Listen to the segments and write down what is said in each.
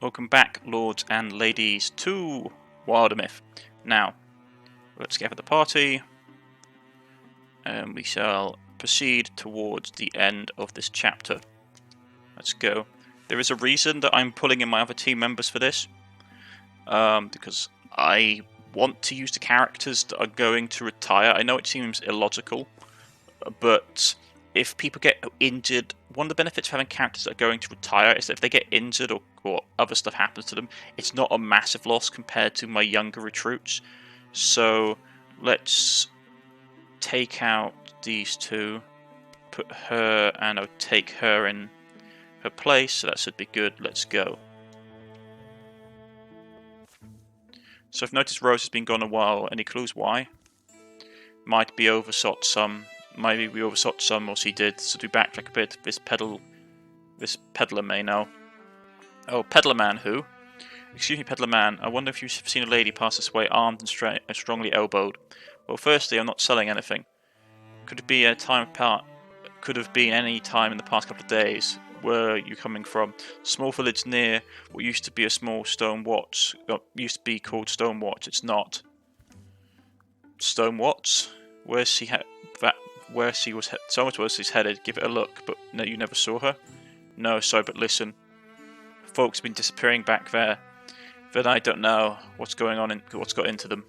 Welcome back, lords and ladies, to WilderMyth. Now, let's gather the party, and we shall proceed towards the end of this chapter. Let's go. There is a reason that I'm pulling in my other team members for this, because I want to use the characters that are going to retire. I know it seems illogical, but if people get injured, one of the benefits of having characters that are going to retire is that if they get injured or other stuff happens to them, it's not a massive loss compared to my younger recruits. So let's take out these two, put her, and I'll take her in her place, so that should be good. Let's go. So I've noticed Rose has been gone a while. Any clues why? Might be overshot some. Maybe we overshot some, or she did, so do backtrack a bit. This peddler may know. Oh, peddler man who? Excuse me, peddler man, I wonder if you've seen a lady pass this way armed and strongly elbowed. Well, firstly, I'm not selling anything. Could it be a time apart? Could have been any time in the past couple of days. Where are you coming from? Small village near what used to be a small stone watch. Used to be called Stone Watch. It's not. Stone Watch? Where she was so much where she's headed. Give it a look. But no, you never saw her? No, sorry, but listen. Folks have been disappearing back there. Then I don't know what's going on and what's got into them.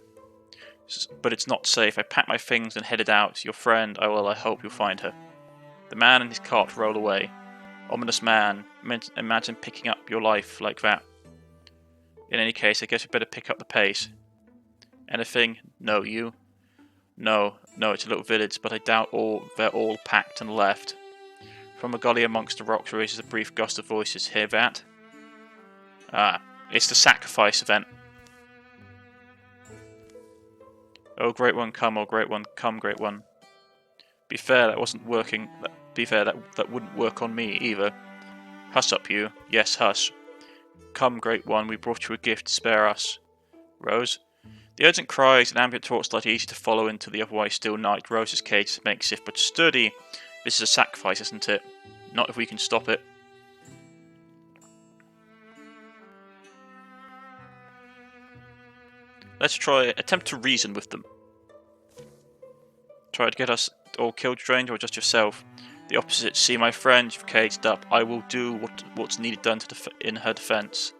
But it's not safe. I packed my things and headed out. Your friend, I hope you'll find her. The man and his cart roll away. Ominous man. Imagine picking up your life like that. In any case, I guess we better pick up the pace. Anything? No, you? No, it's a little village, but I doubt they're all packed and left. From a gully amongst the rocks raises a brief gust of voices. Hear that? Ah, it's the sacrifice event. Oh, great one, come, oh, great one, come, great one. Be fair, that wasn't working. Be fair, that wouldn't work on me either. Hush up, you. Yes, hush. Come, great one, we brought you a gift. Spare us. Rose? The urgent cries and ambient torchlight easy to follow into the otherwise still night. Rose's cage is makeshift but sturdy. This is a sacrifice, isn't it? Not if we can stop it. Let's attempt to reason with them. Try to get us all killed, strange, or just yourself? The opposite. See, my friend, you've caged up. I will do what's needed done in her defense.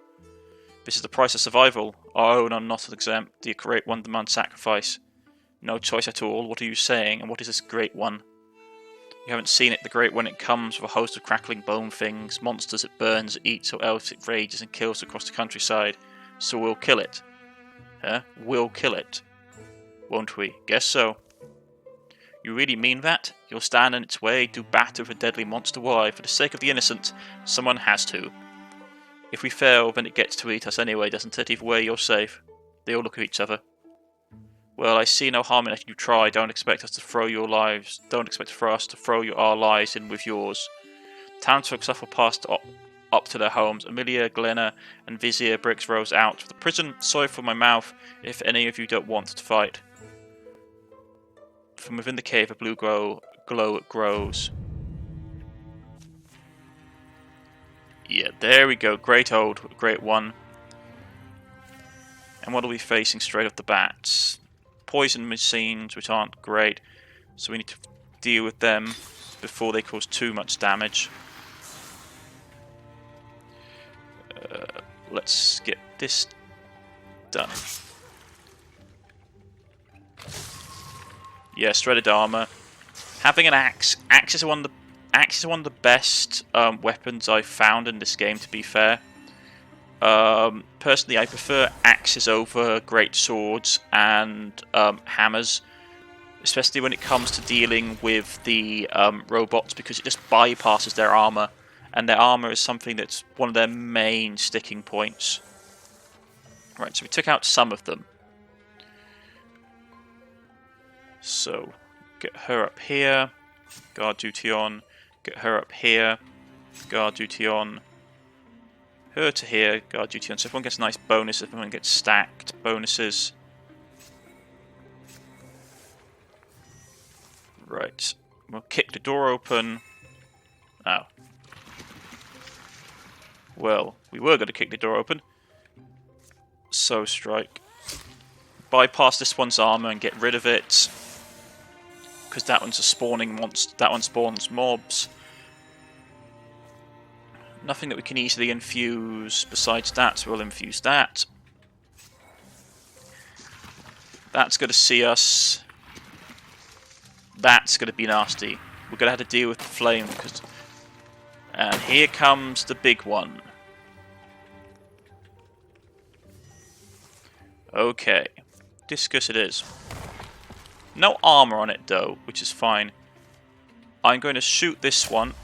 This is the price of survival. Our own are not exempt. The great one demands sacrifice. No choice at all. What are you saying? And what is this great one? You haven't seen it. The great one, it comes with a host of crackling bone things, monsters it burns, it eats, or else it rages and kills across the countryside. So we'll kill it. Huh? We'll kill it. Won't we? Guess so. You really mean that? You'll stand in its way, do battle with a deadly monster? Why? For the sake of the innocent, someone has to. If we fail, then it gets to eat us anyway, doesn't it? Either way, you're safe. They all look at each other. Well, I see no harm in letting you try. Don't expect us to throw our lives in with yours. Townsfolk suffer past up to their homes. Amelia, Glenna, and Vizier bricks Rose out of the prison. Sorry for my mouth if any of you don't want to fight. From within the cave, a blue glow grows. Yeah, there we go. Great one. And what are we facing straight off the bat? Poison machines, which aren't great, so we need to deal with them before they cause too much damage. Let's get this done. Yeah, shredded armor. Having an axe. Axe is one of the best weapons I've found in this game, to be fair. Personally, I prefer axes over great swords and hammers, especially when it comes to dealing with the robots, because it just bypasses their armor, and their armor is something that's one of their main sticking points. Right, so we took out some of them. So, get her up here, guard duty on, get her up here, guard duty on, her to here, guard duty on. So everyone gets a nice bonus, everyone gets stacked bonuses. Right, we'll kick the door open. Oh. Well, we were going to kick the door open. So strike. Bypass this one's armor and get rid of it. Because that one's a spawning monster. That one spawns mobs. Nothing that we can easily infuse besides that, so we'll infuse that. That's going to see us. That's going to be nasty. We're going to have to deal with the flame. And here comes the big one. Okay. Discus it is. No armor on it though, which is fine. I'm going to shoot this one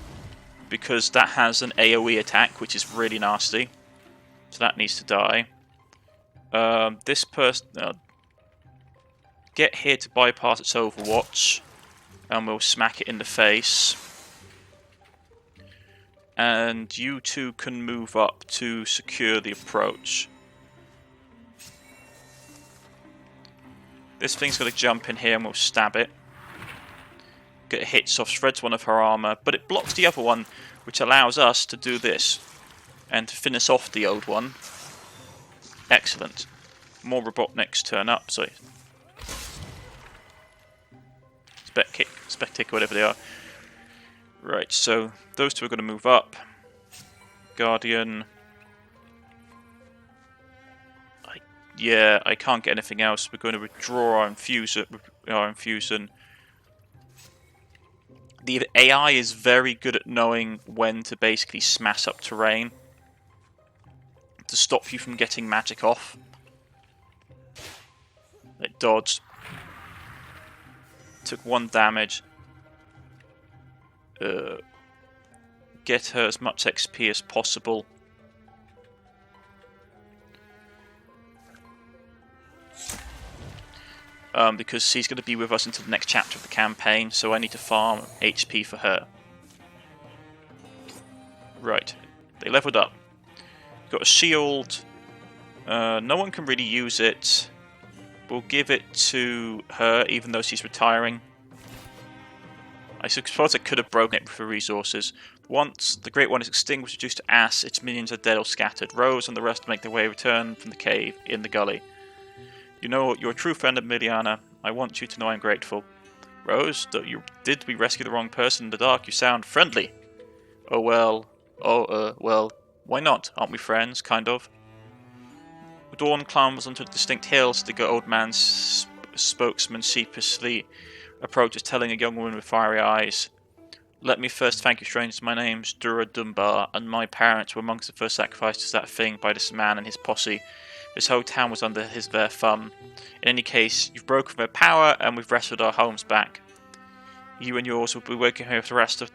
because that has an AoE attack, which is really nasty. So that needs to die. This person... get here to bypass its overwatch. And we'll smack it in the face. And you two can move up to secure the approach. This thing's going to jump in here and we'll stab it. Get hits off, shreds one of her armor, but it blocks the other one, which allows us to do this. And to finish off the old one. Excellent. More Robotniks turn up, so... Spectic, whatever they are. Right, so those two are going to move up. Guardian... I can't get anything else. We're going to withdraw our infusion. The AI is very good at knowing when to basically smash up terrain to stop you from getting magic off. It dodged. Took 1 damage. Get her as much XP as possible. Because she's going to be with us until the next chapter of the campaign, so I need to farm HP for her. Right, they leveled up. Got a shield. No one can really use it. We'll give it to her, even though she's retiring. I suppose I could have broken it for resources. Once the Great One is extinguished, reduced to ash, its minions are dead or scattered. Rose and the rest make their way return from the cave in the gully. You know, you're a true friend of Miliana. I want you to know I'm grateful. Rose, did we rescue the wrong person in the dark? You sound friendly. Oh well. Well. Why not? Aren't we friends? Kind of. Dawn climbs onto the distinct hills. The old man's spokesman sheepishly approaches, telling a young woman with fiery eyes. Let me first thank you, strangers. My name's Dura Dunbar, and my parents were amongst the first sacrificed to that thing by this man and his posse. This whole town was under their thumb. In any case, you've broken their power, and we've wrestled our homes back. You and yours will be working here for the rest of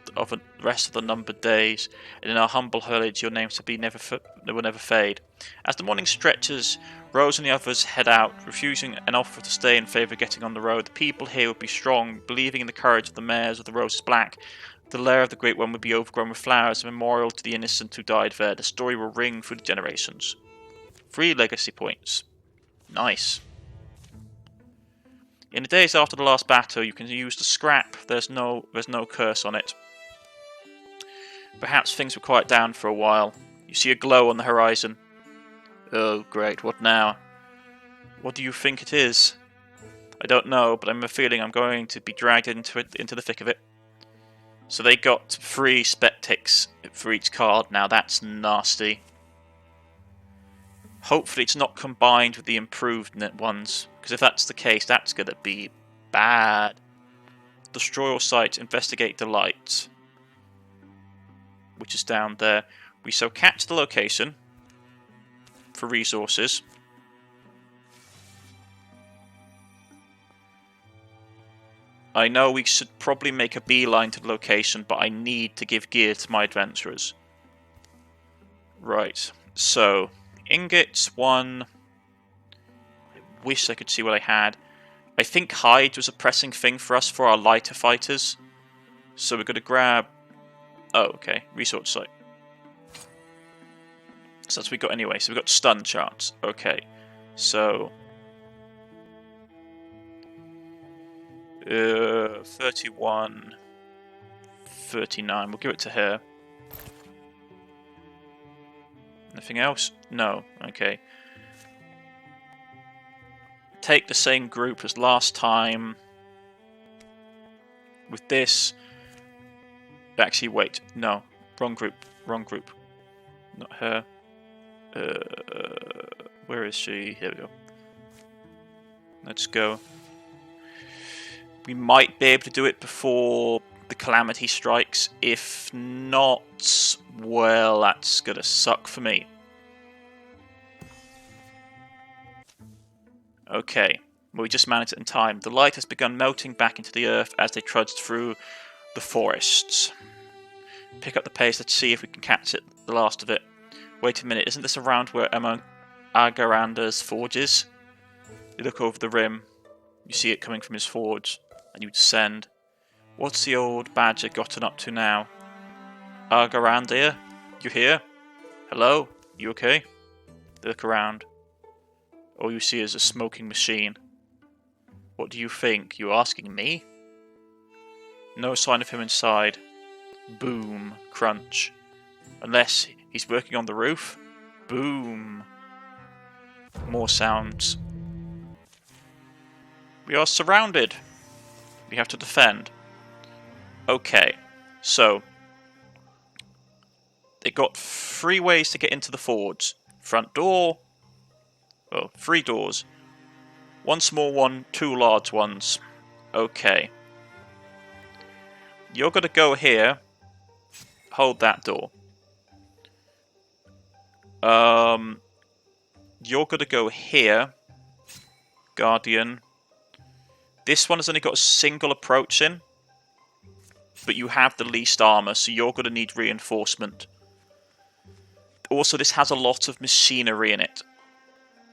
the numbered days, and in our humble village, your names will never fade. As the morning stretches, Rose and the others head out, refusing an offer to stay in favour of getting on the road. The people here will be strong, believing in the courage of the mares of the Roses Black. The lair of the Great One will be overgrown with flowers, a memorial to the innocent who died there. The story will ring through the generations. 3 legacy points. Nice. In the days after the last battle, you can use the scrap. There's no curse on it. Perhaps things will quiet down for a while. You see a glow on the horizon. Oh, great. What now? What do you think it is? I don't know, but I'm a feeling I'm going to be dragged into the thick of it. So they got 3 spectics for each card. Now that's nasty. Hopefully it's not combined with the improved ones, because if that's the case, that's going to be bad. Destroy all sites, investigate the light, which is down there. We shall catch the location for resources. I know we should probably make a beeline to the location, but I need to give gear to my adventurers. Right, so... ingots, 1. I wish I could see what I had. I think hide was a pressing thing for us for our lighter fighters. So we're going to grab... oh, okay. Resource site. So that's what we got anyway. So we've got stun charts. Okay. So... 31... 39. We'll give it to her. Nothing else? No. Okay. Take the same group as last time. With this... Actually, wait. No. Wrong group. Wrong group. Not her. Where is she? Here we go. Let's go. We might be able to do it before the calamity strikes. If not, well, that's gonna suck for me. Okay, well, we just managed it in time. The light has begun melting back into the earth as they trudged through the forests. Pick up the pace, let's see if we can catch it, the last of it. Wait a minute, isn't this around where Agaranda's forge is? You look over the rim, you see it coming from his forge, and you descend. What's the old badger gotten up to now? Agaranda, you here? Hello? You okay? They look around. All you see is a smoking machine. What do you think? You asking me? No sign of him inside. Boom. Crunch. Unless he's working on the roof? Boom. More sounds. We are surrounded. We have to defend. Okay. So. They got 3 ways to get into the forge. Front door. Oh, 3 doors. 1 small one, 2 large ones. Okay. You're going to go here. Hold that door. You're going to go here. Guardian. This one has only got a single approach in. But you have the least armor, so you're going to need reinforcement. Also, this has a lot of machinery in it.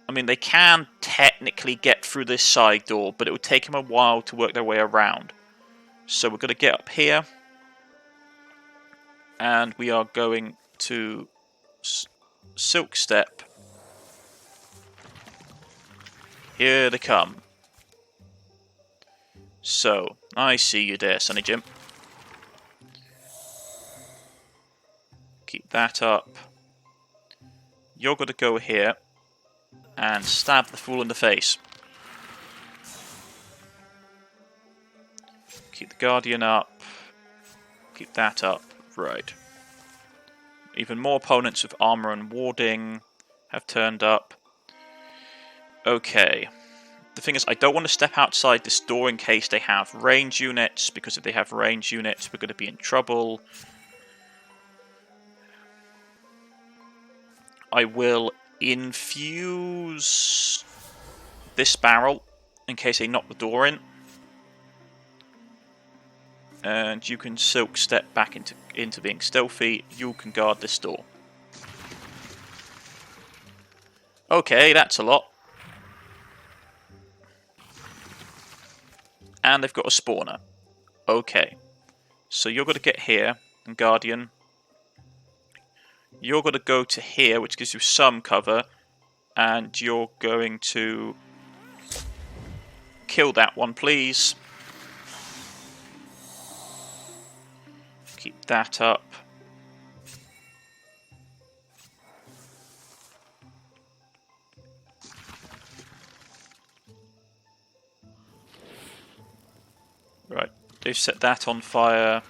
I mean, they can technically get through this side door, but it would take them a while to work their way around. So we're going to get up here. And we are going to Silk Step. Here they come. So, I see you there, Sonny Jim. Keep that up. You're going to go here and stab the fool in the face. Keep the Guardian up. Keep that up. Right. Even more opponents with armor and warding have turned up. Okay. The thing is, I don't want to step outside this door in case they have range units, because if they have range units, we're going to be in trouble. I will infuse this barrel in case they knock the door in. And you can Silk Step back into being stealthy. You can guard this door. Okay, that's a lot. And they've got a spawner. Okay. So you're going to get here, and Guardian. You're going to go to here, which gives you some cover. And you're going to kill that one, please. Keep that up. Right, they've set that on fire.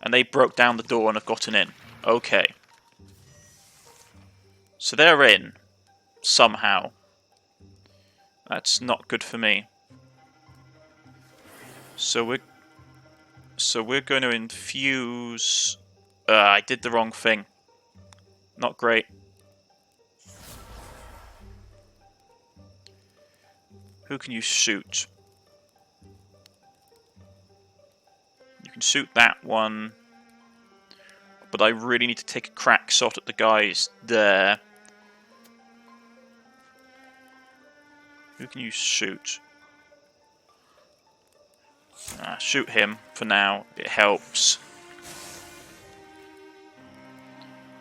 And they broke down the door and have gotten in. Okay. So they're in. Somehow. That's not good for me. So we're going to infuse... I did the wrong thing. Not great. Who can you shoot? You can shoot that one. But I really need to take a crack shot at the guys there. Who can you shoot? Shoot him for now. It helps.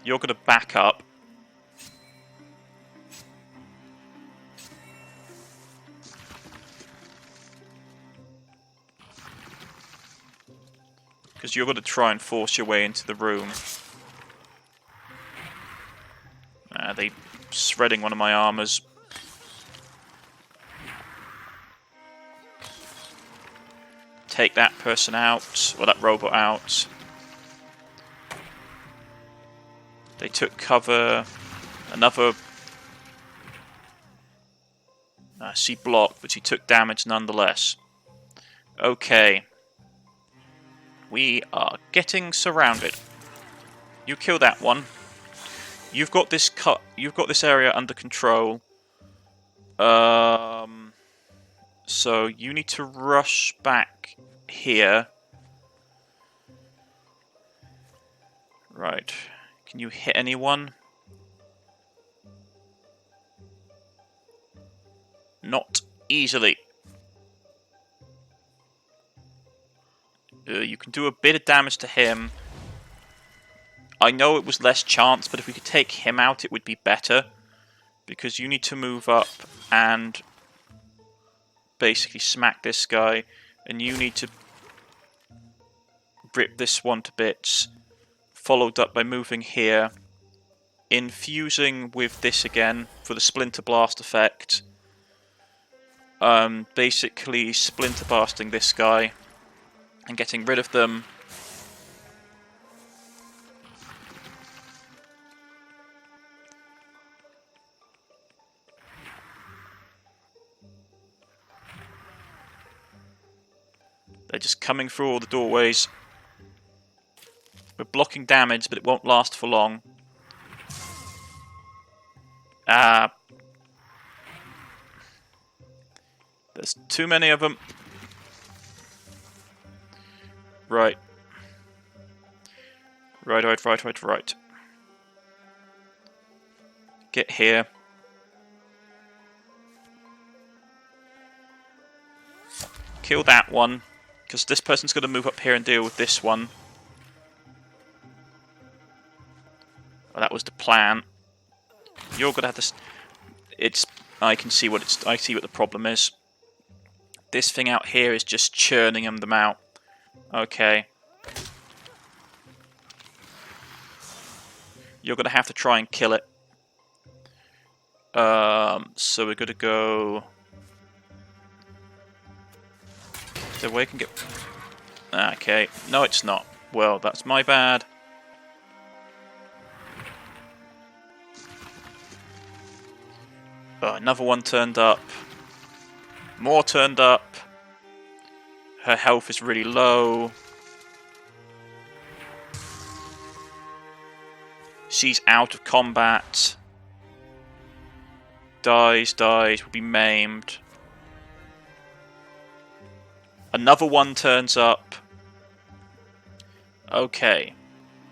You're going to back up. because you're going to try and force your way into the room. They shredding one of my armors. Take that person out, or that robot out. They took cover. Another... she blocked, but she took damage nonetheless. Okay. We are getting surrounded. You kill that one. You've got this area under control. So you need to rush back here. Right. Can you hit anyone? Not easily. You can do a bit of damage to him. I know it was less chance, but if we could take him out, it would be better. Because you need to move up and basically smack this guy. And you need to rip this one to bits. Followed up by moving here. Infusing with this again for the Splinter Blast effect. Basically Splinter Blasting this guy. And getting rid of them. They're just coming through all the doorways. We're blocking damage, but it won't last for long. There's too many of them. Right. Right. Get here. Kill that one. Because this person's going to move up here and deal with this one. Well, that was the plan. You're going to have to... I can see what I see what the problem is. This thing out here is just churning them out. Okay. You're going to have to try and kill it. So we're going to go... So we can get... Okay. No, it's not. Well, that's my bad. Oh, another one turned up. More turned up. Her health is really low. She's out of combat. Dies, will be maimed. Another one turns up. Okay.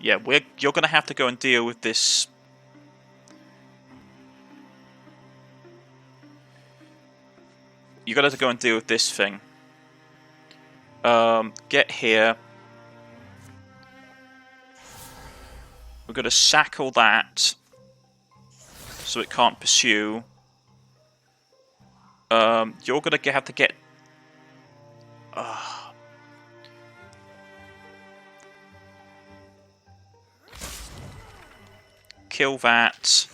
Yeah, you're going to have to go and deal with this. You're going to have to go and deal with this thing. Get here. We're going to sackle that. So it can't pursue. You're going to have to get... Kill that.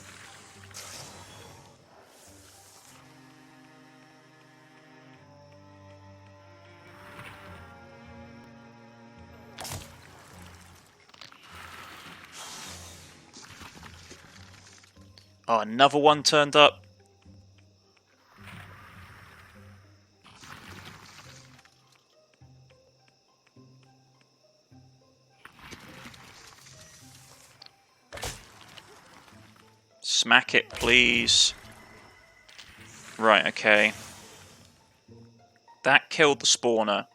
Oh, another one turned up. Smack it, please. Right, okay. That killed the spawner.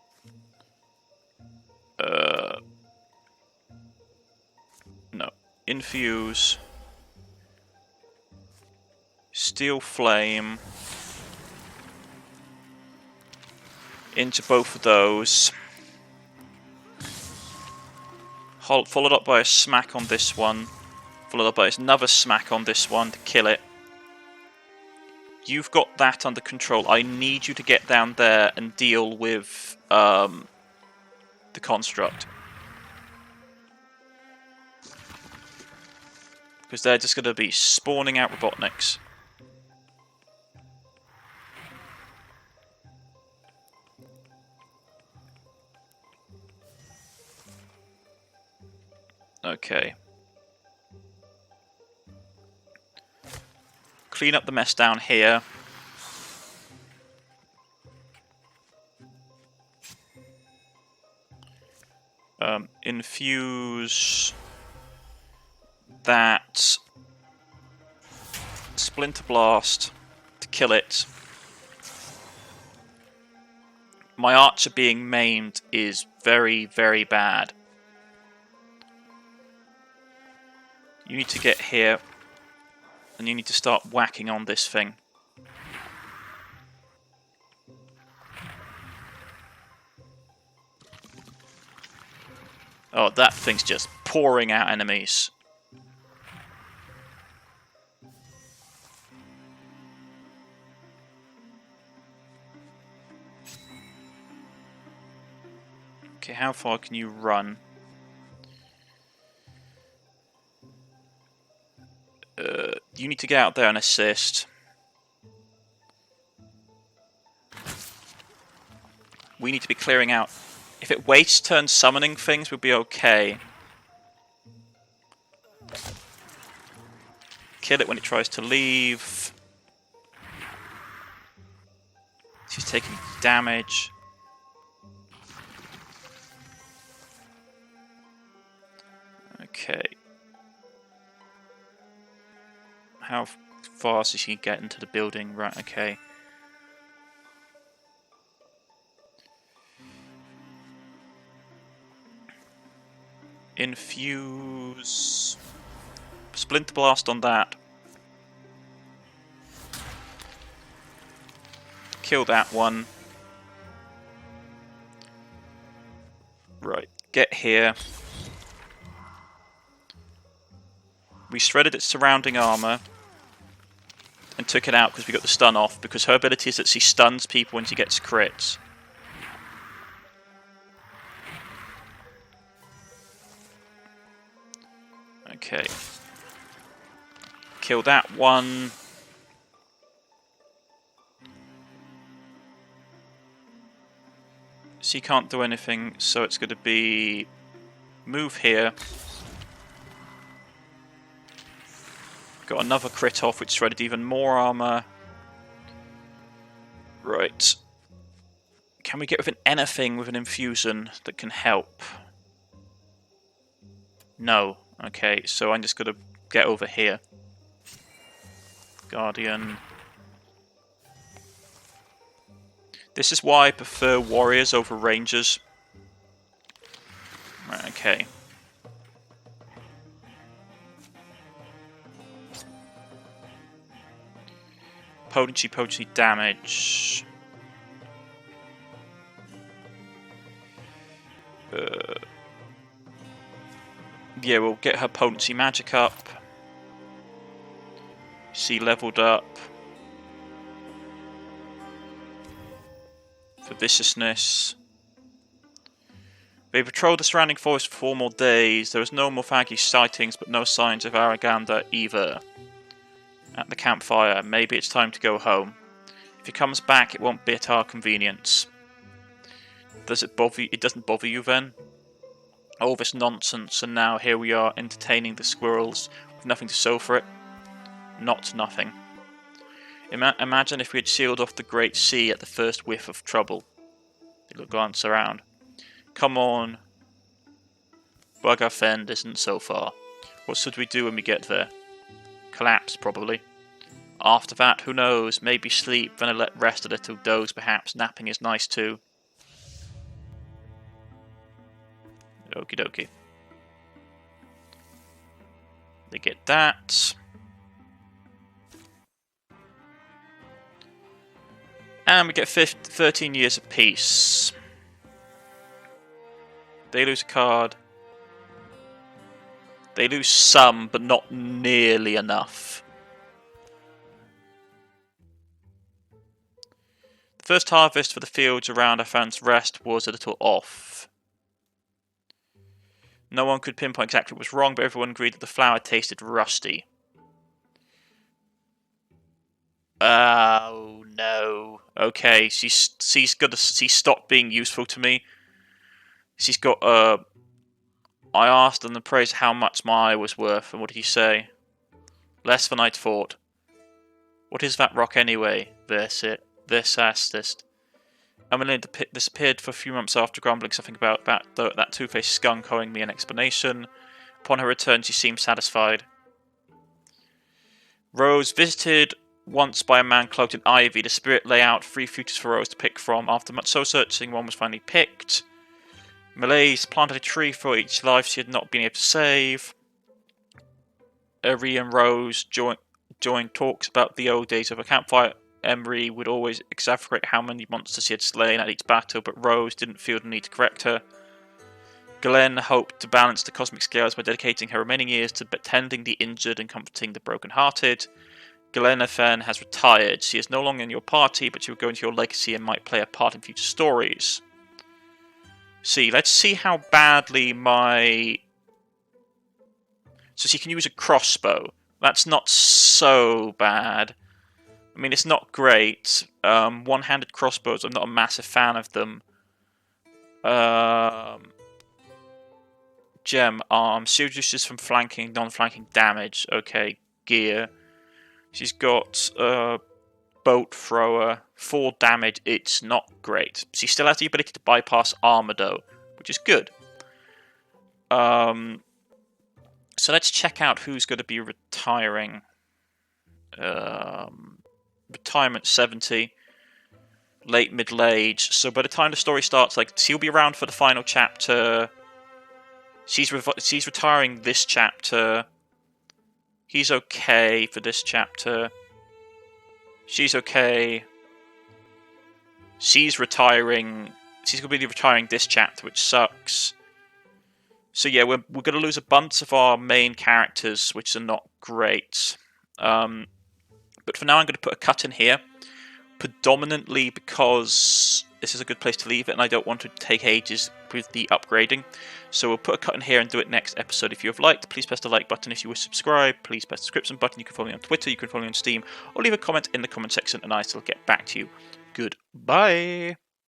No. Infuse. Steel Flame. Into both of those. Followed up by a smack on this one. Followed up by another smack on this one to kill it. You've got that under control. I need you to get down there and deal with the construct. because they're just going to be spawning out Robotniks. Okay. Clean up the mess down here. Infuse that Splinter Blast to kill it. My archer being maimed is very, very bad. You need to get here, and you need to start whacking on this thing. Oh, that thing's just pouring out enemies. Okay, how far can you run? You need to get out there and assist. We need to be clearing out. If it wastes turns summoning things, we'll be okay. Kill it when it tries to leave. She's taking damage. Okay. How fast is she get into the building? Right, okay. Infuse Splinter Blast on that. Kill that one. Right, get here. We shredded its surrounding armor and took it out because we got the stun off, because her ability is that she stuns people when she gets crits. Okay. Kill that one. She can't do anything, so it's going to be move here. Got another crit off, which shredded even more armor. Right. Can we get with anything with an infusion that can help? No. Okay, so I'm just going to get over here. Guardian. This is why I prefer warriors over rangers. Right, okay. Potency damage. Yeah, we'll get her potency magic up. She leveled up. For viciousness. They patrolled the surrounding forest for 4 more days. There was no Morphagi sightings, but no signs of Araganda either. At the campfire, maybe it's time to go home. If he comes back, it won't be at our convenience. Does it bother you? It doesn't bother you then? All this nonsense, and now here we are entertaining the squirrels with nothing to show for it. Not nothing. Imagine if we had sealed off the Great Sea at the first whiff of trouble. They look glance around. Come on. Buggerfend isn't so far. What should we do when we get there? Collapse, probably. After that, who knows? Maybe sleep, then rest a little, doze perhaps. Napping is nice too. Okie dokie. They get that. And we get 13 years of peace. They lose a card. They lose some, but not nearly enough. The first harvest for the fields around Afan's Rest was a little off. No one could pinpoint exactly what was wrong, but everyone agreed that the flour tasted rusty. Oh no. Okay, she's stopped being useful to me. She's got I asked on the praise how much my eye was worth, and what did he say? Less than I'd thought. What is that rock anyway? This astist. Emmeline disappeared for a few months after grumbling something about that two-faced skunk owing me an explanation. Upon her return, she seemed satisfied. Rose visited once by a man cloaked in ivy. The spirit lay out 3 futures for Rose to pick from. After much soul searching, one was finally picked. Malaise planted a tree for each life she had not been able to save. Emery and Rose joined talks about the old days of a campfire. Emery would always exaggerate how many monsters he had slain at each battle, but Rose didn't feel the need to correct her. Glenn hoped to balance the cosmic scales by dedicating her remaining years to tending the injured and comforting the broken-hearted. Glenn has retired. She is no longer in your party, but she will go into your legacy and might play a part in future stories. Let's see how badly my... So she can use a crossbow. That's not so bad. I mean, it's not great. One-handed crossbows, I'm not a massive fan of them. Gem arms. She reduces from flanking, non-flanking damage. Okay, gear. She's got boat thrower. 4 damage. It's not great. She still has the ability to bypass armor though, which is good. So let's check out who's going to be retiring. Retirement 70. Late middle age. So by the time the story starts, she'll be around for the final chapter. She's retiring this chapter. He's okay for this chapter. She's okay. She's retiring. She's going to be retiring this chapter, which sucks. So yeah, we're going to lose a bunch of our main characters, which are not great. But for now, I'm going to put a cut in here. Predominantly because this is a good place to leave it, and I don't want to take ages with the upgrading. So we'll put a cut in here and do it next episode. If you have liked, please press the like button. If you wish to subscribe, please press the subscription button. You can follow me on Twitter, you can follow me on Steam, or leave a comment in the comment section, and I shall get back to you. Goodbye.